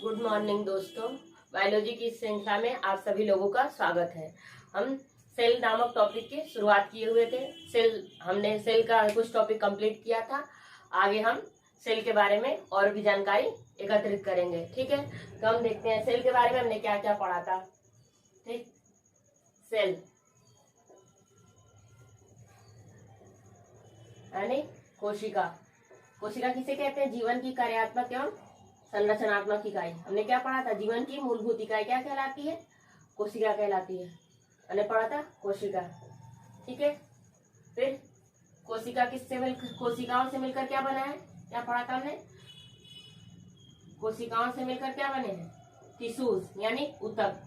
Good morning दोस्तों। Biology की इस श्रृंखला में आप सभी लोगों का स्वागत है। हम सेल नामक टॉपिक की शुरुआत किए हुए थे। हमने सेल का कुछ टॉपिक कंप्लीट किया था। आगे हम सेल के बारे में और भी जानकारी एकत्रित करेंगे। ठीक है, तो हम देखते हैं सेल के बारे में हमने क्या क्या पढ़ा था। ठीक, सेल यानी कोशिका। कोशिका किसे कहते हैं? जीवन की कार्यात्मक एवं संरचनात्मक इकाई। हमने क्या पढ़ा था? जीवन की मूलभूत इकाई क्या कहलाती है? कोशिका कहलाती है। हमने पढ़ा था कोशिका। ठीक है, फिर कोशिकाओं से मिलकर क्या बना है? क्या पढ़ा था हमने? कोशिकाओं से मिलकर क्या बने हैं? टिश्यूज यानी ऊतक।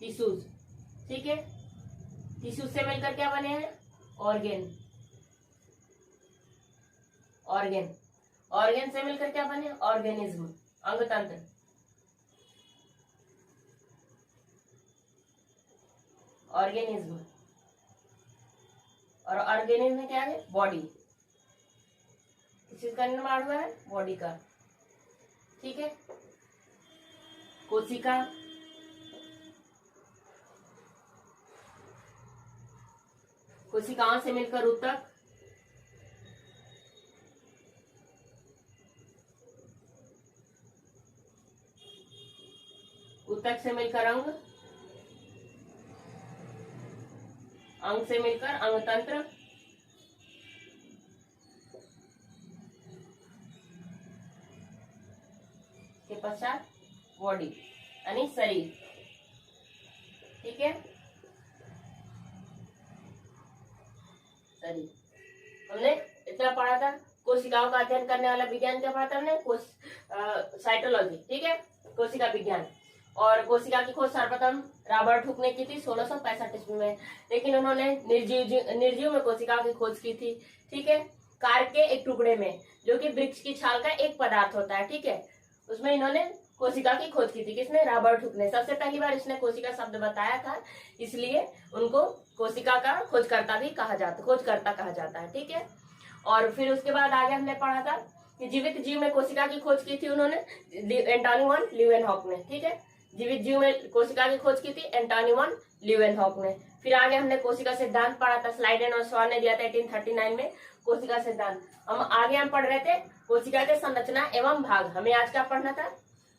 टिश्यूज, ठीक है। टिश्यूज से मिलकर क्या बने हैं? ऑर्गेन। ऑर्गेन से मिलकर क्या बने? ऑर्गेनिज्म, अंगतंत्र। ऑर्गेनिज्म और ऑर्गेनिज्म क्या है? बॉडी। किस चीज का निर्माण हुआ है? बॉडी का। ठीक है, कोशिका। कोशिकाओं से मिलकर ऊतक। ऊतक से मिलकर अंग। अंग से मिलकर अंगतंत्र। के पश्चात बॉडी यानी शरीर। ठीक है, शरीर। हमने इतना पढ़ा था। कोशिकाओं का अध्ययन करने वाला विज्ञान क्या पढ़ा था हमने? साइटोलॉजी। ठीक है, कोशिका विज्ञान। और कोशिका की खोज सर्वप्रथम रॉबर्ट हुक ने की थी 1665 ईस्वी में। लेकिन उन्होंने निर्जीव में कोशिका की खोज की थी। ठीक है, कार्प के एक टुकड़े में, जो कि वृक्ष की छाल का एक पदार्थ होता है। ठीक है, उसमें इन्होंने कोशिका की खोज की थी। किसने? रॉबर्ट हुक ने। सबसे पहली बार इसने कोशिका शब्द बताया था, इसलिए उनको कोशिका का खोजकर्ता कहा जाता है। ठीक है, और फिर उसके बाद आगे हमने पढ़ा था कि जीवित जीव में कोशिका की खोज की थी उन्होंने एंटोनी वन लीवेनहॉक ने। ठीक है, जीवित जीव में कोशिका की खोज की थी एंटोनी वन लीवेनहॉक ने। फिर आगे हमने कोशिका सिद्धांत पढ़ा था, स्लाइडेन और स्वान ने दिया था 1839 में कोशिका सिद्धांत। हम पढ़ रहे थे कोशिका के संरचना एवं भाग। हमें आज क्या पढ़ना था?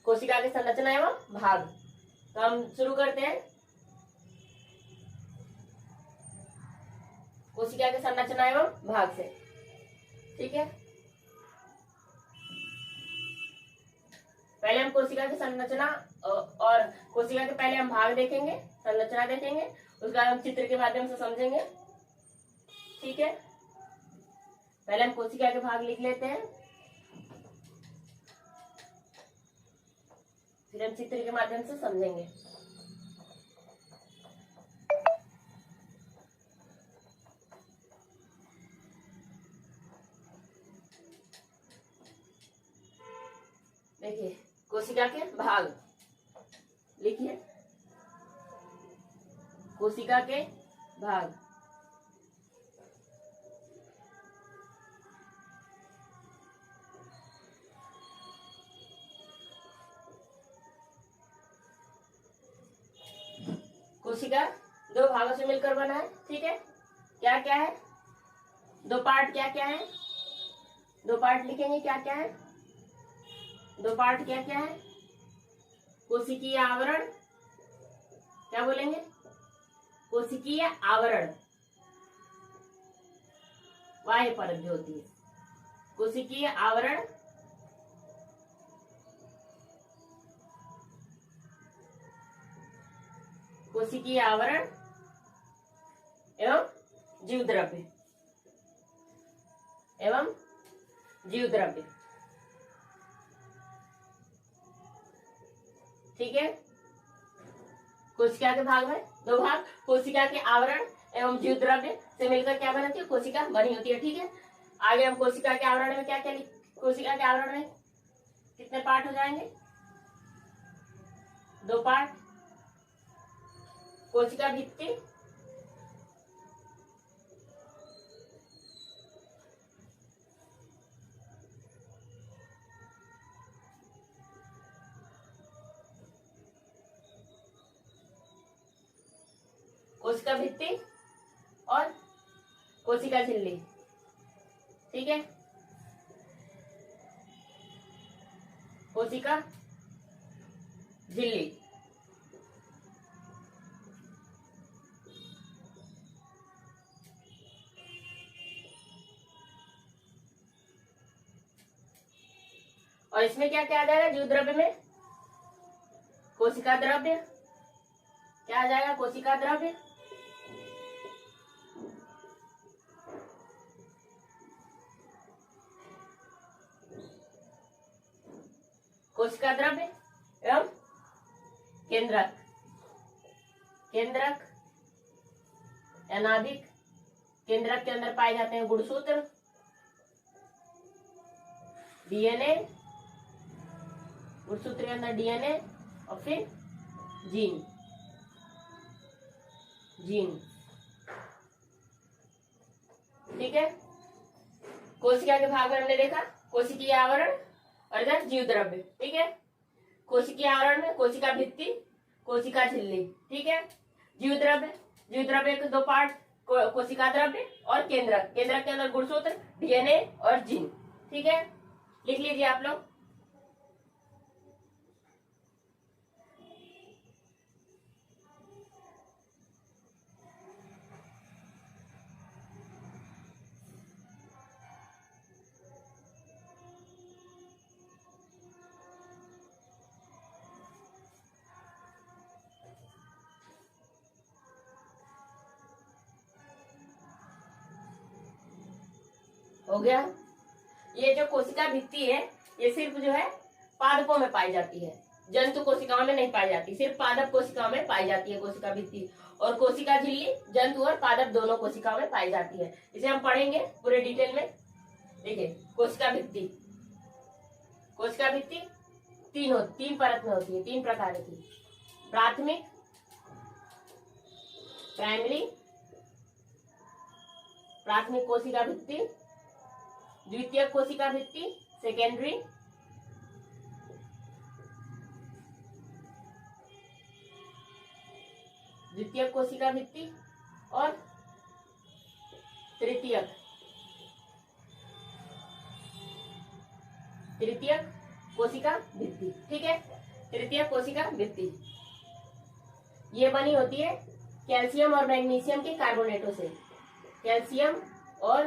कोशिका के संरचना एवं भाग। तो हम शुरू करते हैं कोशिका के संरचना एवं भाग से। ठीक है, पहले हम कोशिका की संरचना और कोशिका के पहले हम भाग देखेंगे, संरचना देखेंगे, उसके बाद हम चित्र के माध्यम से समझेंगे। ठीक है, पहले हम कोशिका के भाग लिख लेते हैं, फिर हम चित्र के माध्यम से समझेंगे। देखिए, कोशिका के भाग लिखिए। कोशिका के भाग। कोशिका दो भागों से मिलकर बना है। ठीक है, क्या क्या है? दो पार्ट क्या क्या है? दो पार्ट लिखेंगे, क्या क्या है? दो पार्ट क्या क्या है? कोशिकीय आवरण। क्या बोलेंगे? कोशिकीय आवरण, बाह्य परत जो होती है। कोशिकीय आवरण कोशिकीय आवरण एवं जीव द्रव्य ठीक है, कोशिका के भाग में दो भाग, कोशिका के आवरण एवं जीव द्रव्य से मिलकर क्या बनती है? कोशिका बनी होती है। ठीक है, आगे हम कोशिका के आवरण में क्या क्या कोशिका के आवरण में कितने पार्ट हो जाएंगे? दो पार्ट। कोशिका भित्ति कोशिका भित्ति और कोशिका झिल्ली। ठीक है, कोशिका झिल्ली। और इसमें क्या क्या आ जाएगा जीव द्रव्य में? कोशिका द्रव्य। क्या आ जाएगा? कोशिका द्रव्य। कोशिका द्रव्य एवं केंद्रक। केंद्रक या नाभिक। केंद्रक के अंदर पाए जाते हैं गुणसूत्र, डीएनए, गुणसूत्र के अंदर डीएनए और फिर जीन। जीन। ठीक है, कोशिका के भाग में हमने देखा कोशिकीय आवरण और इधर जीव द्रव्य। ठीक है, कोशिकीय आवरण में कोशिका भित्ति, कोशिका झिल्ली। ठीक है, जीव द्रव्य, जीव द्रव्य के दो पार्ट, कोशिका द्रव्य और केंद्रक। केंद्रक के अंदर गुणसूत्र, डीएनए और जीन। ठीक है, लिख लीजिए आप लोग। हो गया। ये जो कोशिका भित्ति है ये सिर्फ जो है पादपों में पाई जाती है, जंतु कोशिकाओं में नहीं पाई जाती, सिर्फ पादप कोशिकाओं में पाई जाती है कोशिका भित्ति। और कोशिका झिल्ली जंतु और पादप दोनों कोशिकाओं में पाई जाती है। इसे हम पढ़ेंगे पूरे डिटेल में। देखिए, कोशिका भित्ति। कोशिका भित्ति तीन परत में होती है, 3 प्रकार की। प्राथमिक, प्राइमरी, प्राथमिक कोशिका भित्ति, द्वितीयक कोशिका भित्ति, सेकेंडरी, द्वितीयक कोशिका भित्ति और तृतीयक कोशिका भित्ति। ठीक है, तृतीयक कोशिका भित्ति ये बनी होती है कैल्शियम और मैग्नीशियम के कार्बोनेटों से। कैल्शियम और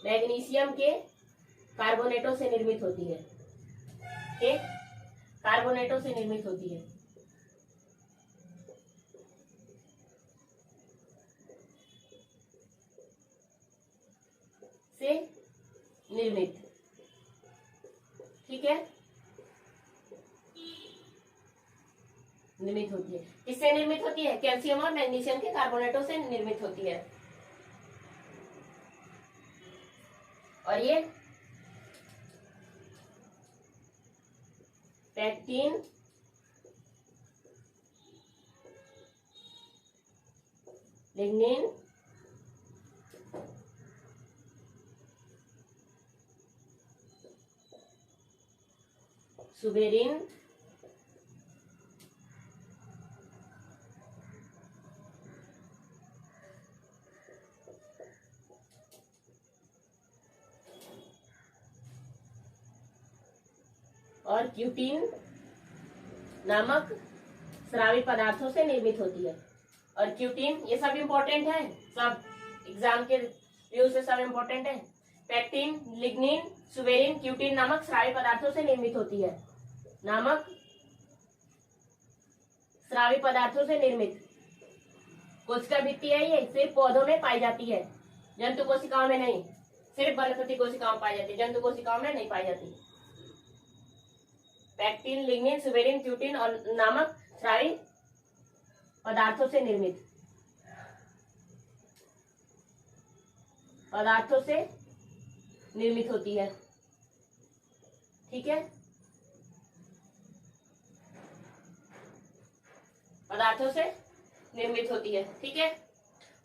मैग्नीशियम के कार्बोनेटों से निर्मित होती है। ठीक, कार्बोनेटों से निर्मित होती है। से निर्मित। ठीक है, निर्मित होती है। किससे निर्मित होती है? कैल्शियम और मैग्नीशियम के कार्बोनेटों से निर्मित होती है। और ये पैक्टिन, लिग्निन, सुबेरिन, और क्यूटीन नामक स्रावी पदार्थों से निर्मित होती है। और क्यूटीन, ये सब इंपॉर्टेंट है, सब एग्जाम के व्यू से सब इंपॉर्टेंट है। पैक्टिन, लिग्निन, सुबेरिन, क्यूटीन नामक स्रावी पदार्थों से निर्मित होती है। नामक स्रावी पदार्थों से निर्मित कोशिका भित्ति है। ये सिर्फ पौधों में पाई जाती है, जंतु कोशिकाओं में नहीं। सिर्फ वनस्पति कोशिकाओं में पाई जाती है, जंतु कोशिकाओं में नहीं पाई जाती। पैक्टिन, लिग्निन, सुबेरिन, क्यूटीन और नामक स्रावी पदार्थों से निर्मित होती है। ठीक है, पदार्थों से निर्मित होती है। ठीक है,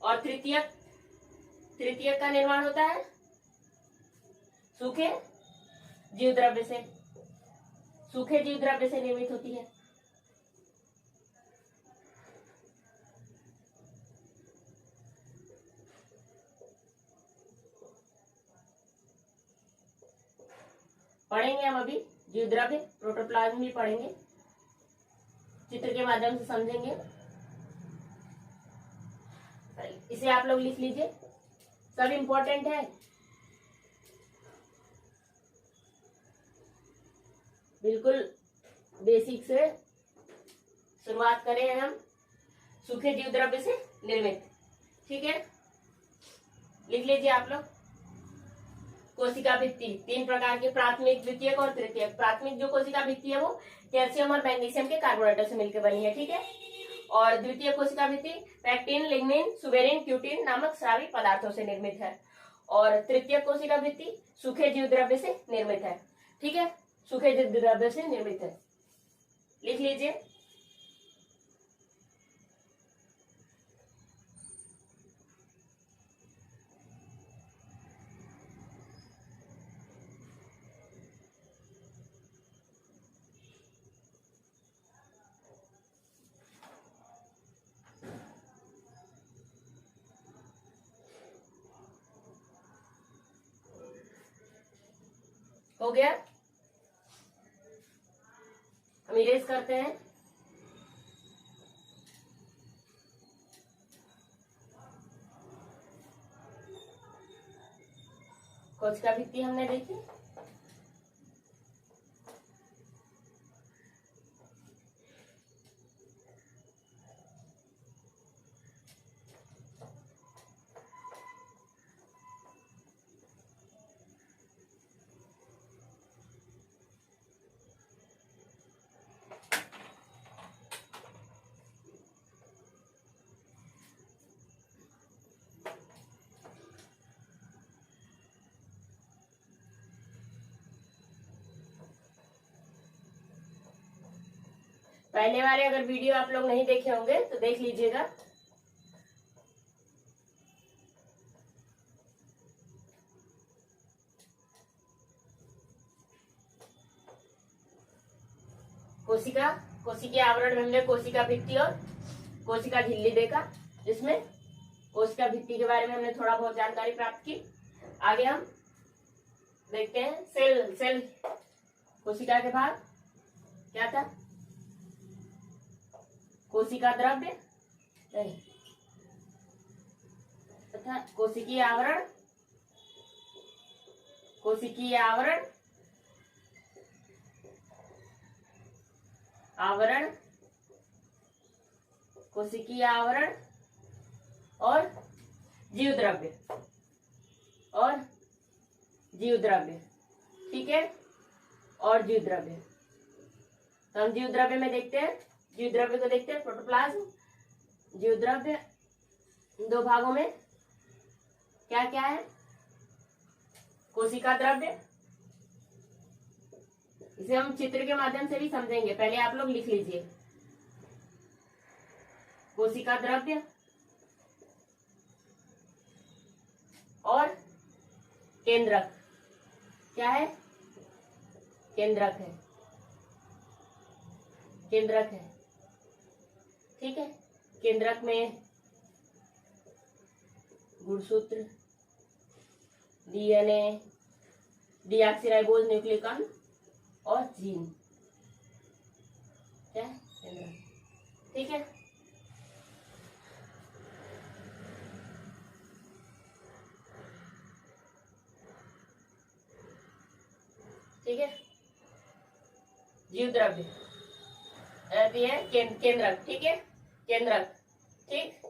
और तृतीयक का निर्माण होता है सूखे जीव द्रव्य से। सूखे जीव द्रव्य से निर्मित होती है। पढ़ेंगे हम अभी जीव द्रव्य, प्रोटोप्लाज्म भी पढ़ेंगे, चित्र के माध्यम से समझेंगे। इसे आप लोग लिख लीजिए, सब इम्पोर्टेंट है। बिल्कुल बेसिक से शुरुआत करें हम। सूखे जीव द्रव्य से निर्मित, ठीक है, लिख लीजिए आप लोग। कोशिका भित्ति 3 प्रकार की, प्राथमिक, द्वितीयक और तृतीयक। प्राथमिक जो कोशिका भित्ति है वो कैल्शियम और मैग्नीशियम के कार्बोनेटों से मिलकर बनी है, ठीक है। और द्वितीय कोशिका भित्ति पैक्टिन, लिग्निन, सुबेरिन, क्यूटिन नामक स्रावी पदार्थों से निर्मित है। और तृतीय कोशिका भित्ति सूखे जीव द्रव्य से निर्मित है, ठीक है, सूखे जीव द्रव्य से निर्मित है, लिख लीजिए। हो गया, हम इरेज करते हैं। कोशिका भित्ति हमने देखी, पहले वाले अगर वीडियो आप लोग नहीं देखे होंगे तो देख लीजिएगा। कोशिका आवरण में हमने कोशिका भित्ति और कोशिका झिल्ली देखा, जिसमें कोशिका भित्ति के बारे में हमने थोड़ा बहुत जानकारी प्राप्त की। आगे हम देखते हैं सेल कोशिका के भाग क्या था, कोशिका द्रव्य नहीं तथा कोशिकीय आवरण, कोशिकीय आवरण कोशिकीय आवरण और जीव द्रव्य, ठीक है, और जीव द्रव्य। तो हम जीव द्रव्य में देखते हैं, जीव द्रव्य को देखते हैं। प्रोटोप्लाज्म जीव द्रव्य 2 भागों में क्या क्या है, कोशिका द्रव्य, इसे हम चित्र के माध्यम से भी समझेंगे, पहले आप लोग लिख लीजिए। कोशिका द्रव्य और केंद्रक, क्या है, केंद्रक है, ठीक है। केंद्रक में गुणसूत्र, डीएनए, डीऑक्सीराइबोज न्यूक्लिक अम्ल और जीन, क्या है, केंद्रक, ठीक है। ठीक है, जीव द्रव्य केंद्रक, ठीक है, केंद्रक, ठीक।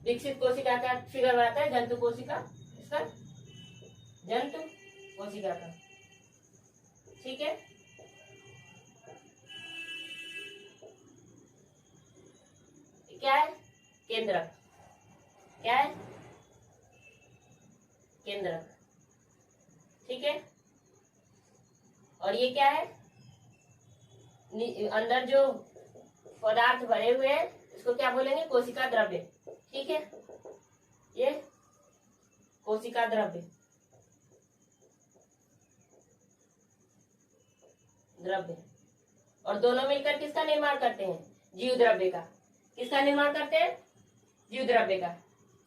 विकसित कोशिका का फिगर बनाता है जंतु कोशिका, इसका जंतु कोशिका का, ठीक है। क्या है, केंद्रक, क्या है, केंद्रक, ठीक है। और ये क्या है, अंदर जो पदार्थ भरे हुए हैं इसको क्या बोलेंगे, कोशिका द्रव्य, ठीक है। ये कोशिका द्रव्य और दोनों मिलकर किसका निर्माण करते हैं? जीव द्रव्य का। किसका निर्माण करते हैं? जीव द्रव्य का।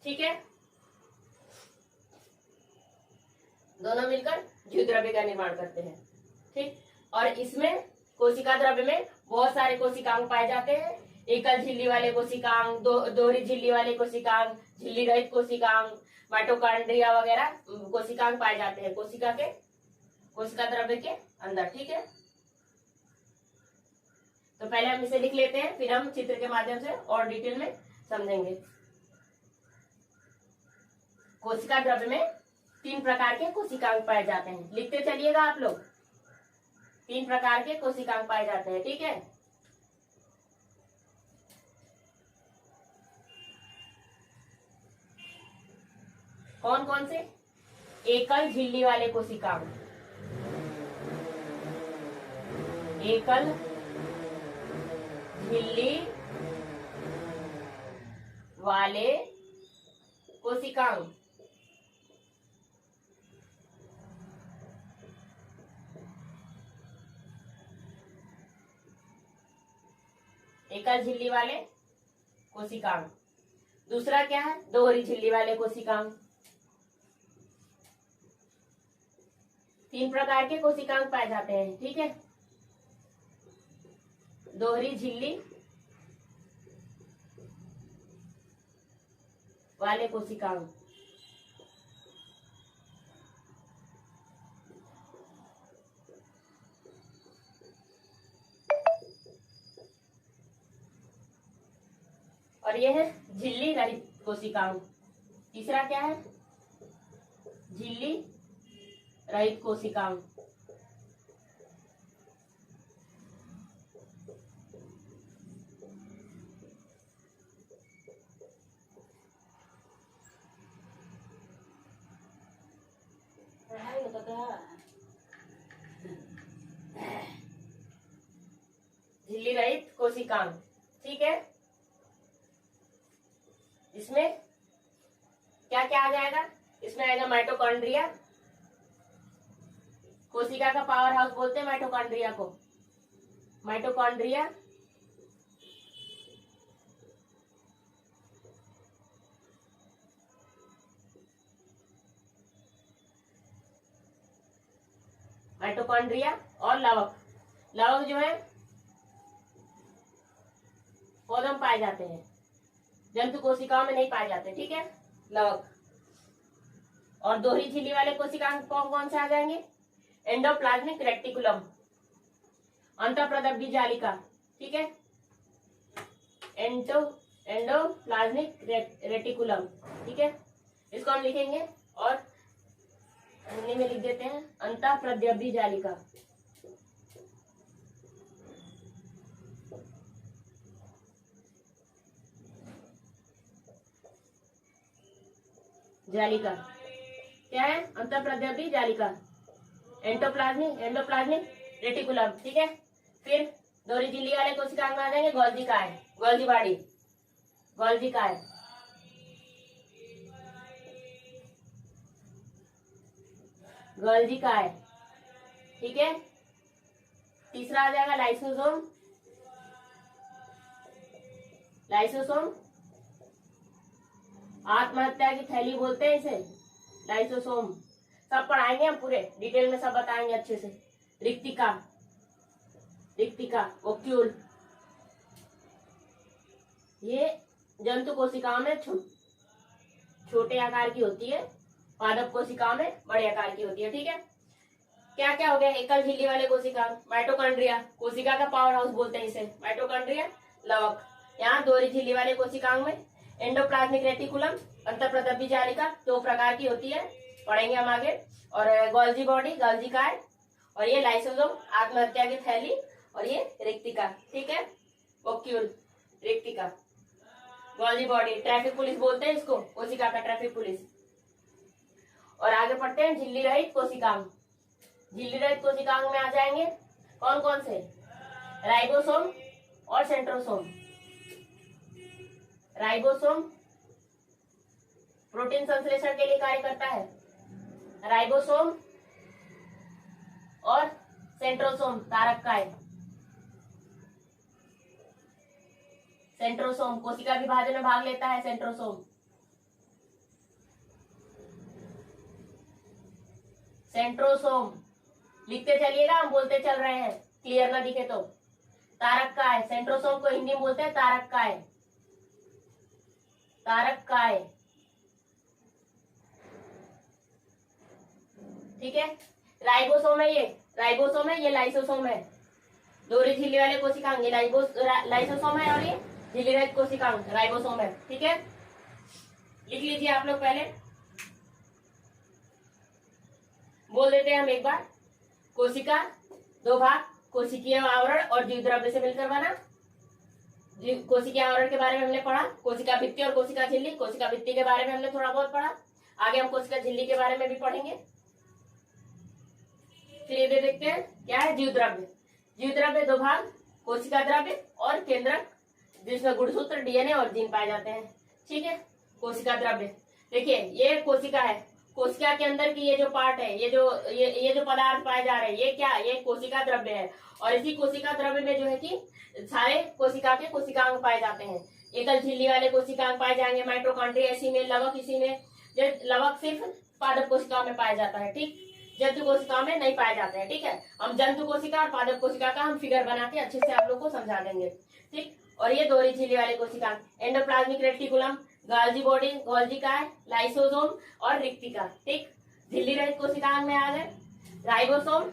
ठीक है, दोनों मिलकर जीव द्रव्य का निर्माण करते हैं। ठीक, और इसमें कोशिका द्रव्य में बहुत सारे कोशिकांग पाए जाते हैं। एकल झिल्ली वाले कोशिकांग, दोहरी झिल्ली वाले कोशिकांग, झिल्ली रहित कोशिकांग, माइटोकॉन्ड्रिया वगैरह कोशिकांग पाए जाते हैं कोशिका द्रव्य के अंदर। ठीक है, तो पहले हम इसे लिख लेते हैं, फिर हम चित्र के माध्यम से और डिटेल में समझेंगे। कोशिका द्रव्य में 3 प्रकार के कोशिकांग पाए जाते हैं। लिखते चलिएगा आप लोग, 3 प्रकार के कोशिकांग पाए जाते हैं। ठीक है, कौन कौन से? एकल झिल्ली वाले कोशिकांग, एकल झिल्ली वाले कोशिकांग, एकल झिल्ली वाले कोशिकांग। दूसरा क्या है? दोहरी झिल्ली वाले कोशिकांग। 3 प्रकार के कोशिकांग पाए जाते हैं। ठीक है, दोहरी झिल्ली वाले कोशिकांग, और यह है झिल्ली रहित कोशिकांग। तीसरा क्या है? झिल्ली रहित कोशिकांग। झिल्ली रहित कोशिकांग। ठीक है, इसमें क्या क्या आ जाएगा? इसमें आएगा माइटोकॉन्ड्रिया। कोशिका का पावर हाउस बोलते हैं माइटोकॉन्ड्रिया को। माइटोकॉन्ड्रिया, माइटोकॉन्ड्रिया और लवक। लवक जो है पौधों में पाए जाते हैं, जंतु कोशिकाओं में नहीं पाए जाते। ठीक है, लवक। और दोहरी झिल्ली वाले कोशिकांग कौन कौन से आ जाएंगे? एंडोप्लाज्मिक रेटिकुलम, अंतःप्रदब्धी जालिका। ठीक है, एंडोप्लाज्मिक रेटिकुलम। ठीक है, इसको हम लिखेंगे और हिंदी में लिख देते हैं अंतःप्रदब्धी जालिका। जालिका क्या है? अंतःप्रदब्धी जालिका, एंडोप्लाज्मिक रेटिकुलम। ठीक है, फिर दोहरी झिल्ली वाले कोशिकांग में आ जाएंगे गोल्जी काय, गोल्जी बॉडी, गोल्जी काय। गोल्जी काय। ठीक है, तीसरा आ जाएगा लाइसोसोम। लाइसोसोम आत्महत्या की थैली बोलते हैं इसे, लाइसोसोम। सब पढ़ाएंगे हम, पूरे डिटेल में सब बताएंगे अच्छे से। रिक्तिका, रिक्तिका, ओक्यूल। ये जंतु कोशिकाओं में छोटे आकार की होती है, पादप कोशिकाओं में बड़े आकार की होती है। ठीक है, क्या क्या हो गया? एकल झिल्ली वाले कोशिकांग, माइटोकॉन्ड्रिया, कोशिका का पावर हाउस बोलते हैं इसे, माइटोकॉन्ड्रिया, लवक। यहाँ दोहरी झिल्ली वाले कोशिकांग में एंडोप्लाज्मिक रेटिकुलम, अंतःप्रदब्धी जालिका 2 प्रकार की होती है, पढ़ेंगे हम आगे। और गोल्जी बॉडी, गोल्जी काय, और ये लाइसोसोम आत्महत्या की थैली, और ये रिक्तिका। ठीक है, ओक्यूल, रिक्तिका, गोल्जी बॉडी। ट्रैफिक पुलिस बोलते हैं इसको, कोशिका का ट्रैफिक पुलिस। और आगे पढ़ते हैं झिल्ली रहित कोशिकांग। झिल्ली रहित कोशिकांग में आ जाएंगे कौन कौन से? राइबोसोम और सेंट्रोसोम। राइबोसोम प्रोटीन संश्लेषण के लिए कार्य करता है, राइबोसोम और सेंट्रोसोम तारक काय। सेंट्रोसोम कोशिका विभाजन में भाग लेता है, सेंट्रोसोम। सेंट्रोसोम लिखते चलिएगा, हम बोलते चल रहे हैं, क्लियर ना दिखे तो। तारक काय, सेंट्रोसोम को हिंदी में बोलते हैं तारक काय, तारक काय, ठीक है। राइबोसोम है ये, राइबोसोम है, ये लाइसोसोम है। दोहरी झिल्ली वाले कोशिकांग ये लाइसोसोम है और ये झिल्ली रहित कोशिकांग राइबोसोम है, ठीक है। लिख लीजिए आप लोग, पहले बोल देते हैं हम एक बार। कोशिका दो भाग, कोशिकीय आवरण और जीवद्रव्य से मिलकर बना। कोशिकीय आवरण के बारे में हमने पढ़ा, कोशिका भित्ति और कोशिका झिल्ली। कोशिका भित्ति के बारे में हमने थोड़ा बहुत पढ़ा, आगे हम कोशिका झिल्ली के बारे में भी पढ़ेंगे। चलिए देखते हैं क्या है जीवद्रव्य। जीवद्रव्य दो भाग, कोशिका द्रव्य और केंद्रक, जिसमें गुणसूत्र, डीएनए और जीन पाए जाते हैं, ठीक है। कोशिका द्रव्य, देखिए ये कोशिका है, कोशिका के अंदर की ये जो पार्ट है, ये जो पदार्थ पाए जा रहे हैं, ये क्या, ये कोशिका द्रव्य है। और इसी कोशिका द्रव्य में जो है कि सारे कोशिका के कोशिकांग पाए जाते हैं। एकल झिल्ली वाले कोशिकांग पाए जाएंगे, माइटोकॉन्ड्रिया इसी में, लवक इसी में। लवक सिर्फ पादप कोशिकाओं में पाया जाता है, ठीक, जंतु कोशिकाओं में नहीं पाए जाते हैं, ठीक है। हम जंतु कोशिका और पादप कोशिका का हम फिगर बना के अच्छे से आप लोग को समझा देंगे, ठीक। और ये दोहरी झिल्ली वाले कोशिकांग, endoplasmic reticulum, Golgi body, Golgi काय, लाइसोसोम और रिक्तिका, ठीक। झिल्ली रहित कोशिकांग में आ गए राइबोसोम,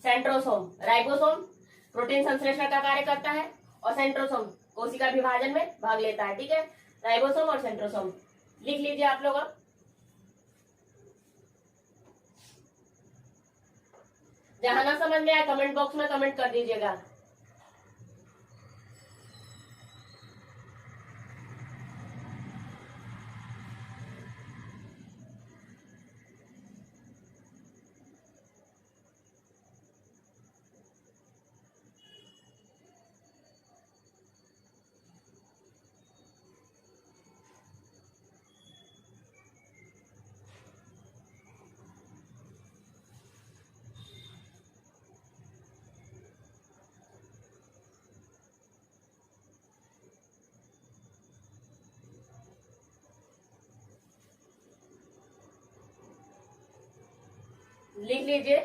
सेंट्रोसोम। राइबोसोम प्रोटीन संश्लेषण का कार्य करता है और सेंट्रोसोम कोशिका विभाजन में भाग लेता है, ठीक है। राइबोसोम और सेंट्रोसोम लिख लीजिए आप लोग। जहां ना समझ में आए कमेंट बॉक्स में कमेंट कर दीजिएगा। लिख लीजिए।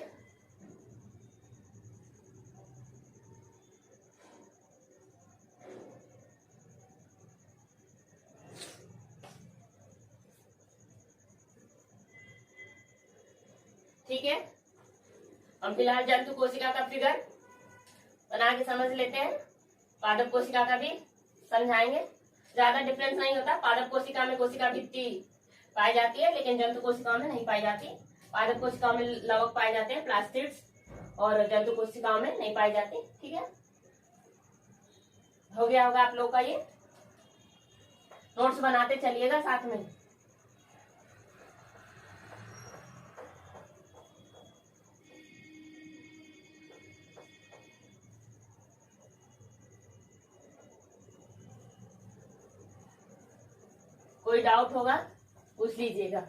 ठीक है, हम फिलहाल जंतु कोशिका का फिगर बना के समझ लेते हैं, पादप कोशिका का भी समझाएंगे। ज्यादा डिफरेंस नहीं होता, पादप कोशिका में कोशिका भित्ति पाई जाती है लेकिन जंतु कोशिकाओं में नहीं पाई जाती। पादप कोशिकाओं में लवक पाए जाते हैं, प्लास्टिड्स, और जंतु कोशिकाओं में नहीं पाई जाती, ठीक है। हो गया होगा आप लोग का ये, नोट्स बनाते चलिएगा साथ में। कोई डाउट होगा पूछ लीजिएगा।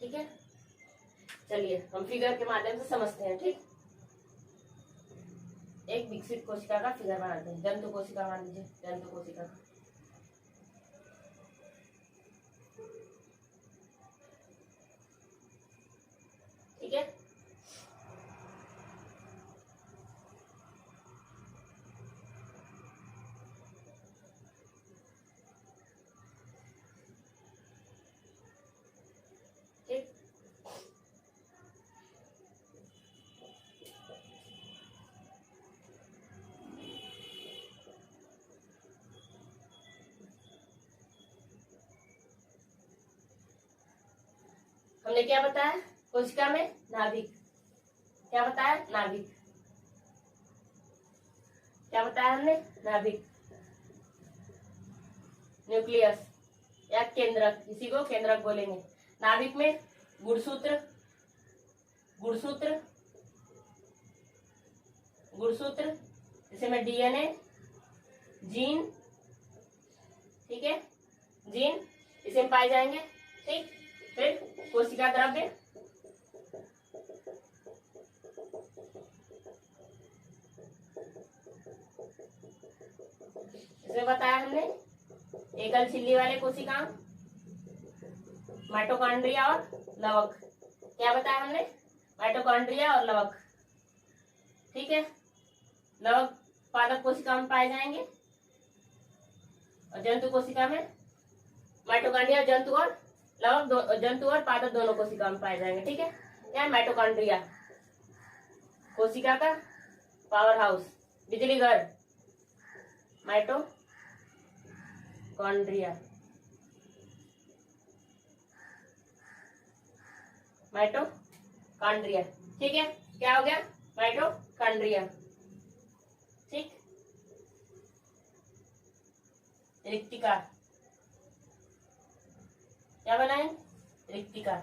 ठीक है, चलिए हम फिगर के माध्यम से समझते हैं, ठीक। एक विकसित कोशिका का फिगर बनाते हैं, जंतु कोशिका मान लीजिए, जंतु कोशिका का। ठीक है, ठीक। हमने क्या बताया, कोशिका में नाभिक, क्या बताया, नाभिक, क्या बताया हमने, नाभिक, न्यूक्लियस, या केंद्रक, इसी को केंद्रक बोलेंगे। नाभिक में गुणसूत्र, गुणसूत्र, गुणसूत्र, इसे में डीएनए, जीन, ठीक है, जीन इसे में पाए जाएंगे। ठीक, फिर कोशिका द्रव्य, इसमें बताया हमने एकल झिल्ली वाले कोशिकांग, माइटोकॉन्ड्रिया और लवक। क्या बताया हमने? माइटोकॉन्ड्रिया और लवक, ठीक है। लवक पादप कोशिका में पाए जाएंगे और जंतु कोशिका में माइटोकॉन्ड्रिया, जंतु और लवक जंतु और पादप दोनों कोशिका में पाए जाएंगे। ठीक है, क्या माइटोकॉन्ड्रिया, कोशिका का पावर हाउस, बिजली घर, माइटोकॉन्ड्रिया, माइटोकॉन्ड्रिया, ठीक है। क्या हो गया? माइटोकॉन्ड्रिया। ठीक, रिक्तिका, क्या बनाए? रिक्तिका।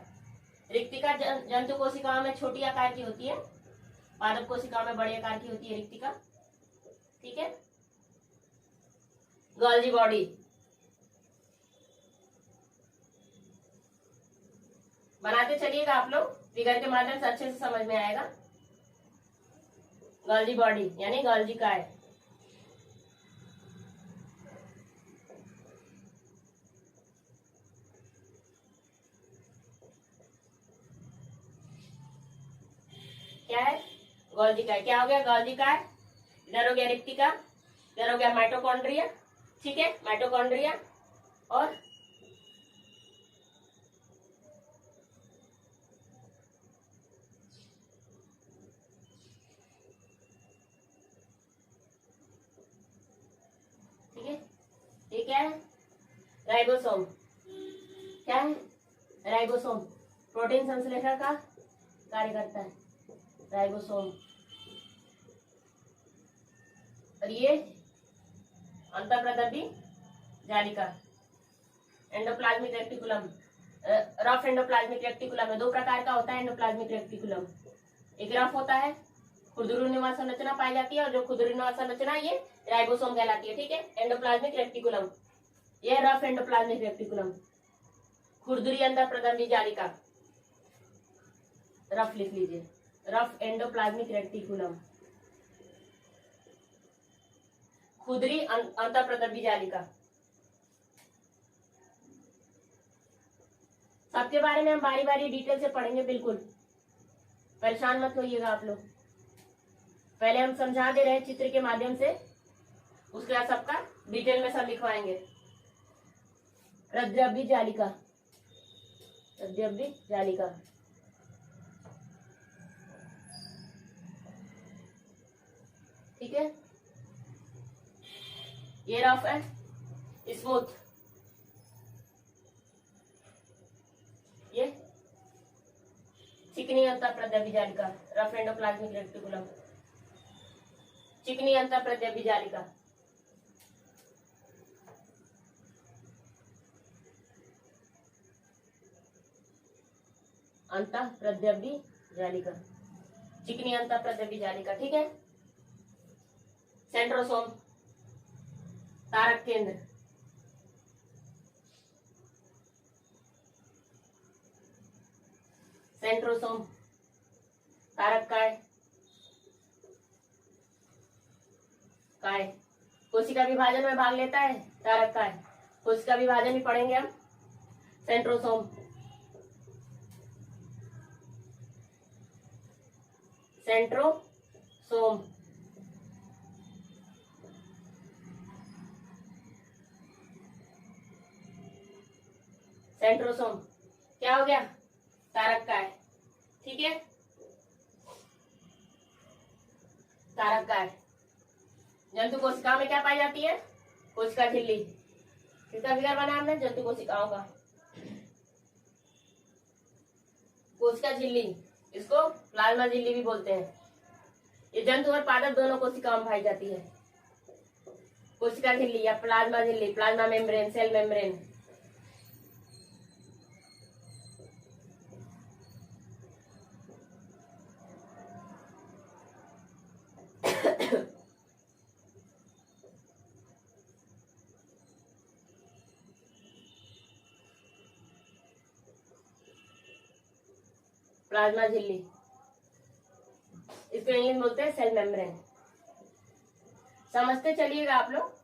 रिक्तिका जंतु कोशिकाओं में छोटी आकार की होती है, पादप कोशिकाओं में बड़ी आकार की होती है रिक्तिका। ठीक है। गोल्जी बॉडी, बनाते चलिएगा आप लोग, फिगर के माध्यम से अच्छे से समझ में आएगा। गोल्जी बॉडी यानी गोल्जी काय, क्या है? गोल्जी काय। क्या हो गया? गोल्जी काय। इधर हो गया रिक्तिका, इधर हो गया माइटोकॉन्ड्रिया। ठीक है, माइटोकॉन्ड्रिया और ठीक है, ये क्या है? राइबोसोम। क्या है? राइबोसोम प्रोटीन संश्लेषण का कार्य करता है, राइबोसोम। और ये अंतःप्रदर्भी जालिका, endoplasmic reticulum, rough endoplasmic reticulum है। दो प्रकार का होता है एंडोप्लाज्मिक रेक्टिकुलम, एक रफ होता है, खुरदुरीनुमा संरचना पाई जाती है, और जो खुरदुरीनुमा संरचना ये राइबोसोम कहलाती है। ठीक है, एंडोप्लाज्मिक रेक्टिकुलम, ये रफ एंडोप्लाज्मिक रेक्टिकुलम। खुरदुरी अंतःप्रदर्भी जालिका, रफ लिख लीजिए, रफ एंडोप्लाज्मिक रेक्टिकुलम, खुरदुरी अंतःप्रदर्भी जालिका। सबके बारे में हम बारी बारी डिटेल से पढ़ेंगे, बिल्कुल परेशान मत होइएगा आप लोग। पहले हम समझा दे रहे हैं चित्र के माध्यम से, उसके बाद सबका डिटेल में सब लिखवाएंगे। प्रद्रव्य जालिका, प्रद्रव्य जालिका, ठीक है। ये रफ है, स्मूथ, ये चिकनी अंतःप्रद्रव्य जालिका, रफ एंडोप्लाज्मिक रेक्टिकुलम, चिकनी अंतःप्रद्रव्य जालिका। अंतःप्रद्रव्य जालिका, चिकनी अंतःप्रद्रव्य जालिका, ठीक है। सेंट्रोसोम, तारक केंद्र, सेंट्रोसोम, तारक काय, काय कोशिका विभाजन में भाग लेता है, तारक काय। कोशिका विभाजन भी पढ़ेंगे हम। सेंट्रोसोम, सेंट्रोसोम, सेंट्रोसोम, क्या हो गया? तारक काय, ठीक है। तारक काय जंतु कोशिकाओं में क्या पाई जाती है? कोशिका झिल्ली। किसका फिगर बना हमने? जंतु कोशिकाओं का। कोशिका झिल्ली, इसको प्लाज्मा झिल्ली भी बोलते हैं। ये जंतु और पादप दोनों कोशिकाओं में पाई जाती है। कोशिका झिल्ली या प्लाज्मा झिल्ली, plasma membrane, cell membrane, plasma झिल्ली, इसको इंग्लिश में बोलते हैं सेल मेम्ब्रेन। समझते चलिएगा आप लोग।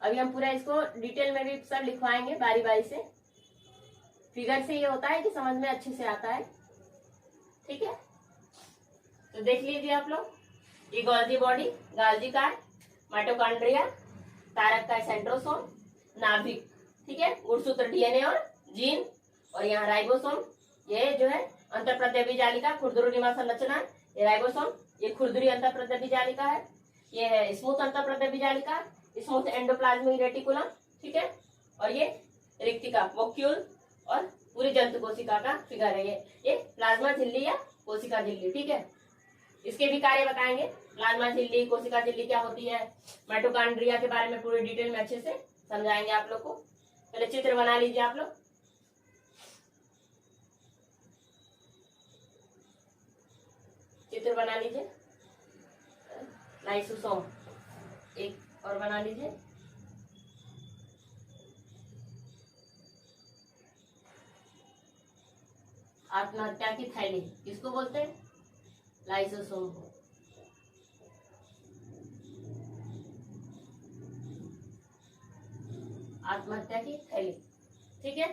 अभी हम पूरा इसको डिटेल में भी सब लिखवाएंगे बारी बारी से। फिगर से ये होता है कि समझ में अच्छे से आता है, ठीक है। तो देख लीजिए आप लोग, ये गोल्जी बॉडी, गाल्जी का माइटोकॉन्ड्रिया, तारक का सेंट्रोसोम, नाभिक, ठीक है, गुणसूत्र डीएनए और जीन, और यहाँ राइबोसोम, ये जो है अंतःप्रत्यबी जालिका, खुरदुरीनुमा संरचना, ये राइबोसोम, ये खुरदुरी अंतःप्रत्यबी जालिका है, ये है स्मूथ अंतःप्रत्यबी जालिका, स्मूथ एंडोप्लाज्मिक रेटिकुलम, ठीक है, और ये रिक्तिका, वोक्यूल और पूरी जंतु कोशिका का फिगर है ये प्लाज्मा झिल्ली या कोशिका झिल्ली, ठीक है। इसके भी कार्य बताएंगे, प्लाज्मा झिल्ली, कोशिका झिल्ली क्या होती है, माइटोकॉन्ड्रिया के बारे में पूरी डिटेल में अच्छे से समझाएंगे आप लोग को। पहले चित्र बना लीजिए आप लोग। चित्र बना लीजिए। लाइसोसोम एक और बना लीजिए। आत्महत्या की थैली किसको बोलते हैं, लाइसोसोम को। आत्महत्या की थैली, ठीक है।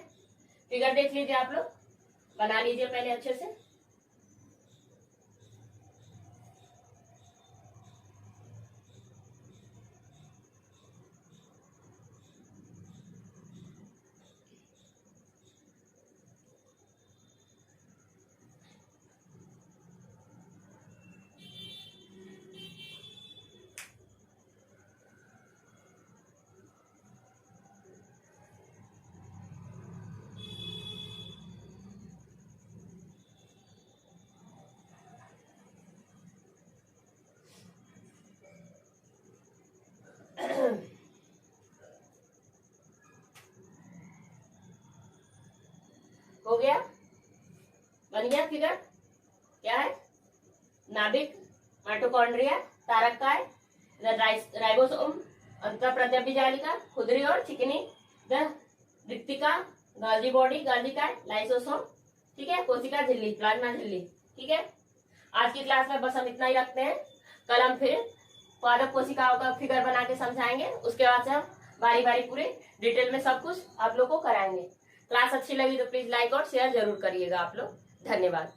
फिगर देख लीजिए आप लोग, बना लीजिए पहले अच्छे से। हो गया, बन गया फिगर। क्या है, नाभिक, माइटोकॉन्ड्रिया, तारक काय, राइबोसोम, अंतःप्रत्यबी जालिका, खुरदुरी और चिकनी, रिक्तिका, गाल्जी बॉडी, गाल्जी काय, लाइसोसोम, ठीक है, कोशिका झिल्ली, प्लाज्मा झिल्ली, ठीक है। आज की क्लास में बस हम इतना ही रखते हैं। कल हम फिर पादप कोशिकाओं का फिगर बना के समझाएंगे, उसके बाद से हम बारी बारी पूरे डिटेल में सब कुछ आप लोग को कराएंगे। क्लास अच्छी लगी तो प्लीज लाइक और शेयर जरूर करिएगा आप लोग। धन्यवाद।